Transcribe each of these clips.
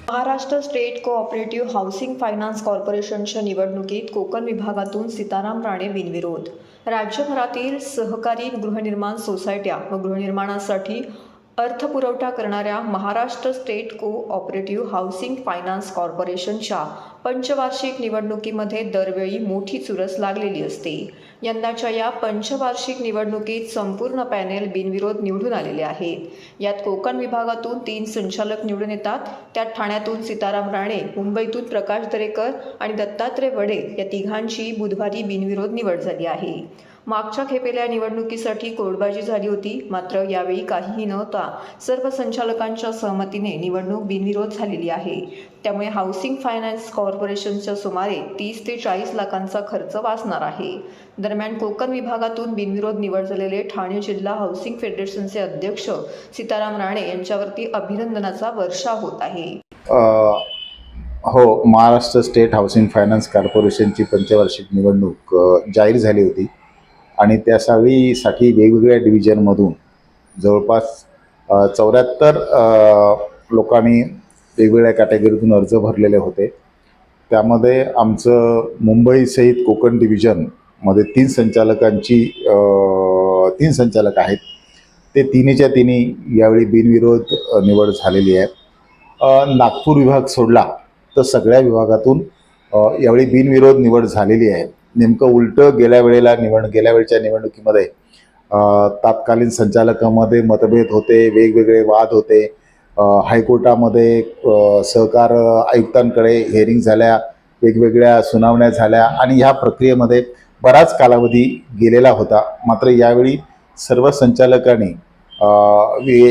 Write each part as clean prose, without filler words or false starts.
Maharashtra state cooperative housing finance कॉर्पोरेशनच्या निवडणुकीत कोकण विभागातून सीताराम राणे बिनविरोध. राज्यभरातील सहकारी गृहनिर्माण सोसायट्या व गृहनिर्माणासाठी अर्थपुरवठा करणाऱ्या Maharashtra state cooperative housing finance कॉर्पोरेशनच्या पंचवार्षिक निवडणुकीमध्ये दरवेळी मोठी चुरस लागलेली असते. यंदाच्या या पंचवार्षिक निवडणुकीत संपूर्ण पॅनेल बिनविरोध निवडून आलेले आहेत. यात कोकण विभागातून 3 संचालक निवडून येतात. त्यात ठाण्यातून सीताराम राणे, मुंबईतून प्रकाश दरेकर आणि दत्तात्रय वडे या तिघांची बुधवारी बिनविरोध निवड झाली आहे. मागच्या खेपेल्या निवडणुकीसाठी कोर्टबाजी झाली होती, मात्र यावेळी काहीही न होता सर्व संचालकांच्या सहमतीने निवडणूक बिनविरोध झालेली आहे. त्यामुळे हाऊसिंग फायनान्स कॉर्पोरेशनच्या सुमारे 30 ते 40 लाखांचा खर्च वाचणार आहे. दरम्यान कोकण विभागातून बिनविरोध निवड झालेले ठाणे जिल्हा हाऊसिंग फेडरेशनचे अध्यक्ष सीताराम राणे यांच्यावरती अभिनंदनाचा वर्षाव होत आहे. हो, महाराष्ट्र स्टेट हाऊसिंग फायनान्स कॉर्पोरेशनची पंचवार्षिक निवडणूक जाहीर झाली होती आणि त्यासाठी वेगवेगळ्या डिव्हिजनमधून जवळपास 74 लोकांनी वेगवेगळ्या कॅटेगरीतून अर्ज भरलेले होते. त्यामध्ये आमचं मुंबईसहित कोकण डिव्हिजनमध्ये 3 संचालक आहेत. ते तिन्हीच्या तिन्ही यावेळी बिनविरोध निवड झालेली आहे. नागपूर विभाग सोडला तर सगळ्या विभागातून यावेळी बिनविरोध निवड झालेली आहे. नेमकं उलटं गेल्या वेळच्या निवडणुकीमध्ये तात्कालीन संचालकामध्ये मतभेद होते, वेगवेगळे वाद होते. हायकोर्टामध्ये सहकार आयुक्तांकडे हिअरिंग झाल्या, वेगवेगळ्या सुनावण्या झाल्या आणि ह्या प्रक्रियेमध्ये बराच कालावधी गेलेला होता. मात्र यावेळी सर्व संचालकांनी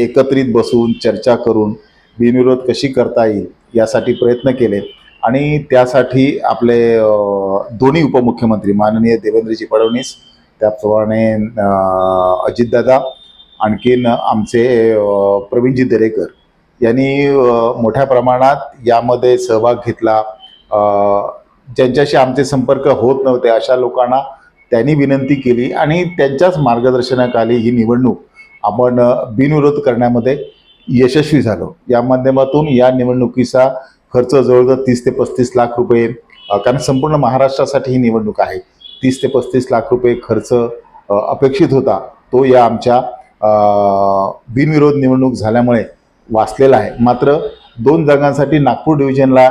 एकत्रित बसून चर्चा करून बिनविरोध कशी करता येईल यासाठी प्रयत्न केले आणि त्यासाठी आपले दोन्ही उपमुख्यमंत्री माननीय देवेंद्रजी फडणवीस, त्याप्रमाणे अजितदादा, आणखीन आमचे प्रवीणजी दरेकर यांनी मोठ्या प्रमाणात यामध्ये सहभाग घेतला. ज्यांच्याशी आमचे संपर्क होत नव्हते अशा लोकांना त्यांनी विनंती केली आणि त्यांच्याच मार्गदर्शनाखाली ही निवडणूक आपण बिनविरोध करण्यामध्ये यशस्वी झालो. या माध्यमातून या निवडणुकीचा खर्च जवळजवळ 30 ते 35 लाख रुपये, कारण संपूर्ण महाराष्ट्रासाठी ही निवडणूक आहे, 30 ते 35 लाख रुपये खर्च अपेक्षित होता. तो या आमच्या बिनविरोध निवडणूक झाल्यामुळे वाचलेला आहे. मात्र 2 जागांसाठी नागपूर डिव्हिजनला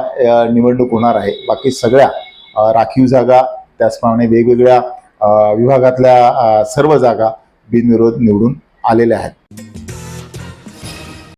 निवडणूक होणार आहे. बाकी सगळ्या राखीव जागा, त्याचप्रमाणे वेगवेगळ्या विभागातल्या सर्व जागा बिनविरोध निवडून आलेल्या आहेत.